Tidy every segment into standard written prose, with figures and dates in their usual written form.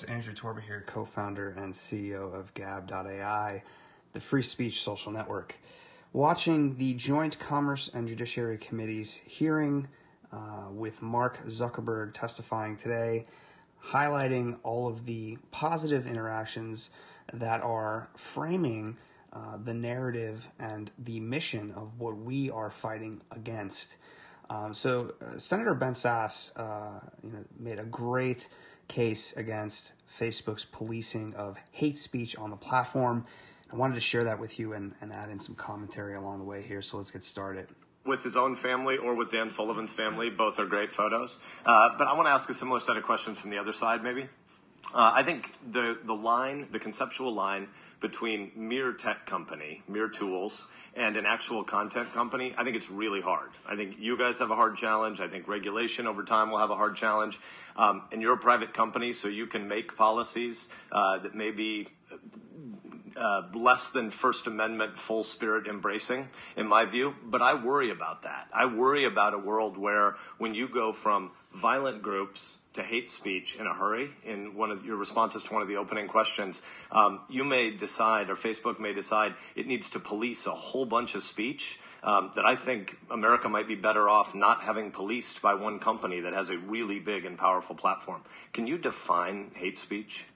Andrew Torba here, co-founder and CEO of Gab.ai, the free speech social network. Watching the Joint Commerce and Judiciary Committee's hearing with Mark Zuckerberg testifying today, highlighting all of the positive interactions that are framing the narrative and the mission of what we are fighting against. Senator Ben Sasse made a great case against Facebook's policing of hate speech on the platform. I wanted to share that with you and add in some commentary along the way here, so let's get started. With his own family or with Dan Sullivan's family, both are great photos. But I want to ask a similar set of questions from the other side, maybe. I think the conceptual line between mere tech company, mere tools, and an actual content company, I think it's really hard. I think you guys have a hard challenge. I think regulation over time will have a hard challenge. And you're a private company, so you can make policies that may be less than First Amendment full spirit embracing, in my view. But I worry about that. I worry about a world where when you go from violent groups to hate speech in a hurry, in one of your responses to one of the opening questions, you may decide, or Facebook may decide, it needs to police a whole bunch of speech that I think America might be better off not having policed by one company that has a really big and powerful platform. Can you define hate speech?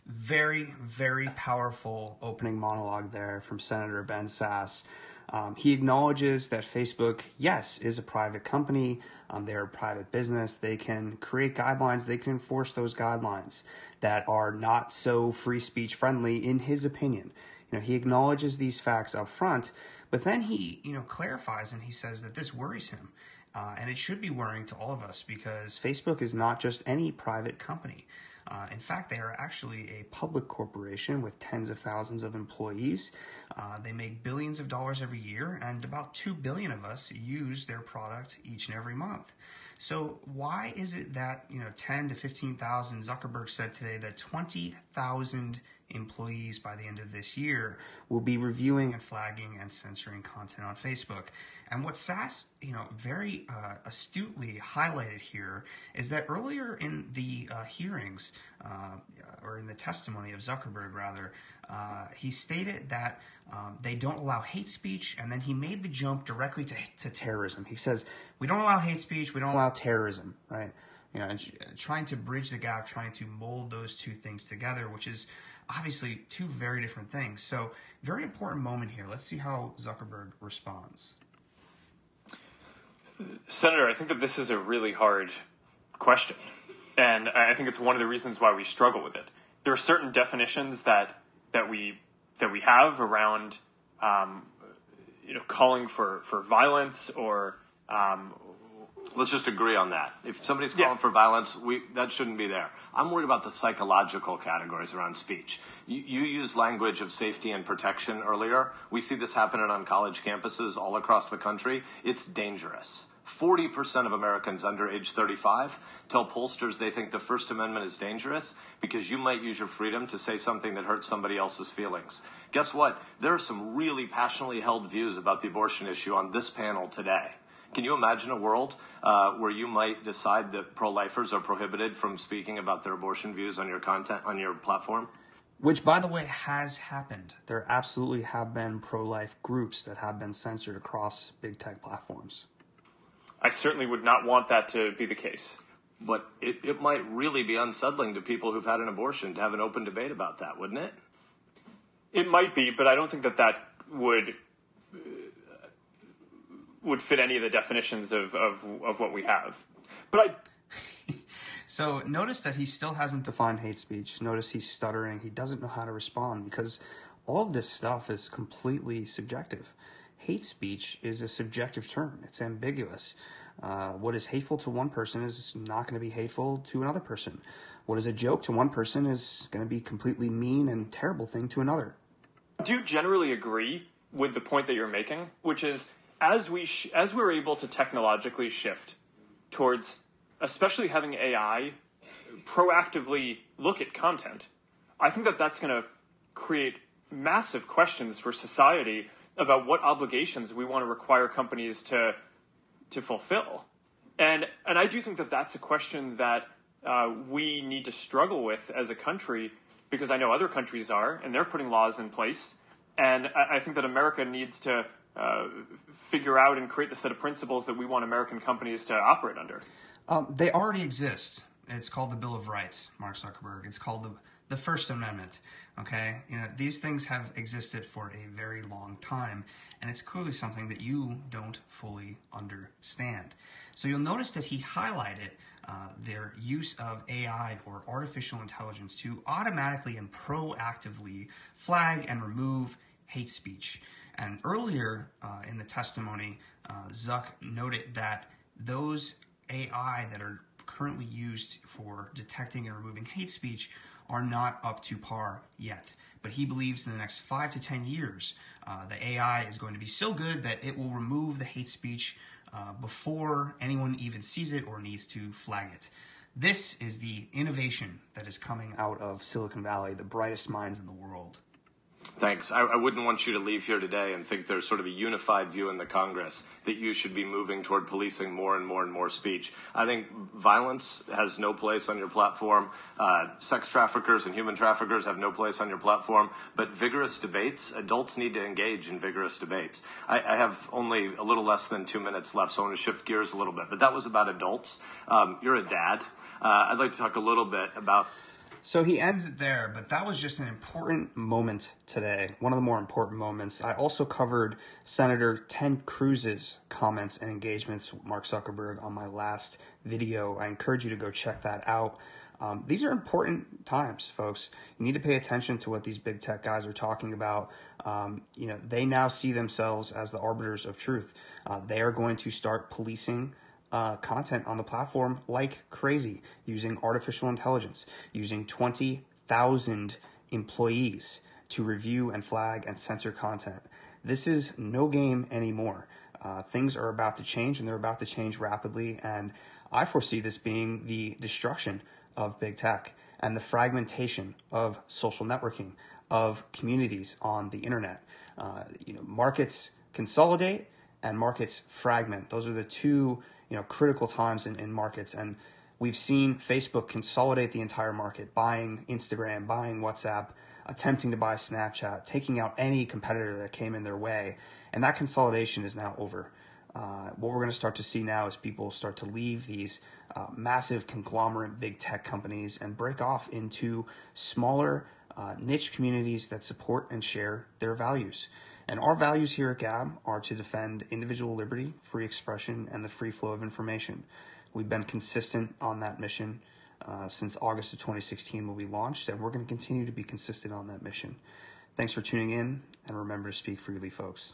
Very, very powerful opening monologue there from Senator Ben Sasse. He acknowledges that Facebook, yes, is a private company. They're a private business. They can create guidelines. They can enforce those guidelines that are not so free speech friendly, in his opinion. He acknowledges these facts up front, but then he, clarifies and he says that this worries him. And it should be worrying to all of us because Facebook is not just any private company. In fact, they are actually a public corporation with tens of thousands of employees. They make billions of dollars every year, and about 2 billion of us use their product each and every month. So why is it that 10 to 15,000? Zuckerberg said today that 20,000 employees by the end of this year will be reviewing and flagging and censoring content on Facebook. And what Sasse, very astutely highlighted here is that earlier in the hearings, or in the testimony of Zuckerberg rather, he stated that they don't allow hate speech, and then he made the jump directly to terrorism. He says, we don't allow hate speech, we don't allow terrorism, right? And trying to bridge the gap, trying to mold those two things together, which is obviously two very different things. So very important moment here. Let's see how Zuckerberg responds. Senator, I think that this is a really hard question, and I think it's one of the reasons why we struggle with it. There are certain definitions that we have around calling for violence or let's just agree on that. If somebody's calling for violence, that shouldn't be there. I'm worried about the psychological categories around speech. You used language of safety and protection earlier. We see this happening on college campuses all across the country. It's dangerous. 40% of Americans under age 35 tell pollsters they think the First Amendment is dangerous because you might use your freedom to say something that hurts somebody else's feelings. Guess what? There are some really passionately held views about the abortion issue on this panel today. Can you imagine a world where you might decide that pro-lifers are prohibited from speaking about their abortion views on your content, on your platform? Which, by the way, has happened. There absolutely have been pro-life groups that have been censored across big tech platforms. I certainly would not want that to be the case. But it might really be unsettling to people who've had an abortion to have an open debate about that, wouldn't it? It might be, but I don't think that would fit any of the definitions of what we have. But So notice that he still hasn't defined hate speech. Notice he's stuttering. He doesn't know how to respond because all of this stuff is completely subjective. Hate speech is a subjective term. It's ambiguous. What is hateful to one person is not going to be hateful to another person. What is a joke to one person is going to be completely mean and terrible thing to another. Do you generally agree with the point that you're making, which is as we're able to technologically shift towards, especially having AI proactively look at content, I think that that's going to create massive questions for society about what obligations we want to require companies to fulfill. And I do think that that's a question that we need to struggle with as a country, because I know other countries are, and they're putting laws in place. And I think that America needs to figure out and create the set of principles that we want American companies to operate under. They already exist. It's called the Bill of Rights, Mark Zuckerberg. It's called the First Amendment. Okay, these things have existed for a very long time, and it's clearly something that you don't fully understand. So you'll notice that he highlighted their use of AI or artificial intelligence to automatically and proactively flag and remove hate speech. And earlier in the testimony, Zuck noted that those AI that are currently used for detecting and removing hate speech are not up to par yet. But he believes in the next 5 to 10 years, the AI is going to be so good that it will remove the hate speech before anyone even sees it or needs to flag it. This is the innovation that is coming out of Silicon Valley, the brightest minds in the world. Thanks. I wouldn't want you to leave here today and think there's sort of a unified view in the Congress that you should be moving toward policing more and more and more speech. I think violence has no place on your platform. Sex traffickers and human traffickers have no place on your platform. But vigorous debates, adults need to engage in vigorous debates. I have only a little less than 2 minutes left, so I want to shift gears a little bit. But that was about adults. You're a dad. I'd like to talk a little bit about... So he ends it there, but that was just an important moment today, one of the more important moments. I also covered Senator Ted Cruz's comments and engagements with Mark Zuckerberg on my last video. I encourage you to go check that out. These are important times, folks. You need to pay attention to what these big tech guys are talking about. They now see themselves as the arbiters of truth. They are going to start policing content on the platform like crazy, using artificial intelligence, using 20,000 employees to review and flag and censor content. This is no game anymore. Things are about to change, and they're about to change rapidly, and I foresee this being the destruction of big tech and the fragmentation of social networking, of communities on the internet. Markets consolidate and markets fragment. Those are the two critical times in markets. And we've seen Facebook consolidate the entire market, buying Instagram, buying WhatsApp, attempting to buy Snapchat, taking out any competitor that came in their way. And that consolidation is now over. What we're going to start to see now is people start to leave these massive conglomerate big tech companies and break off into smaller niche communities that support and share their values. And our values here at Gab are to defend individual liberty, free expression, and the free flow of information. We've been consistent on that mission since August of 2016 when we launched, and we're going to continue to be consistent on that mission. Thanks for tuning in, and remember to speak freely, folks.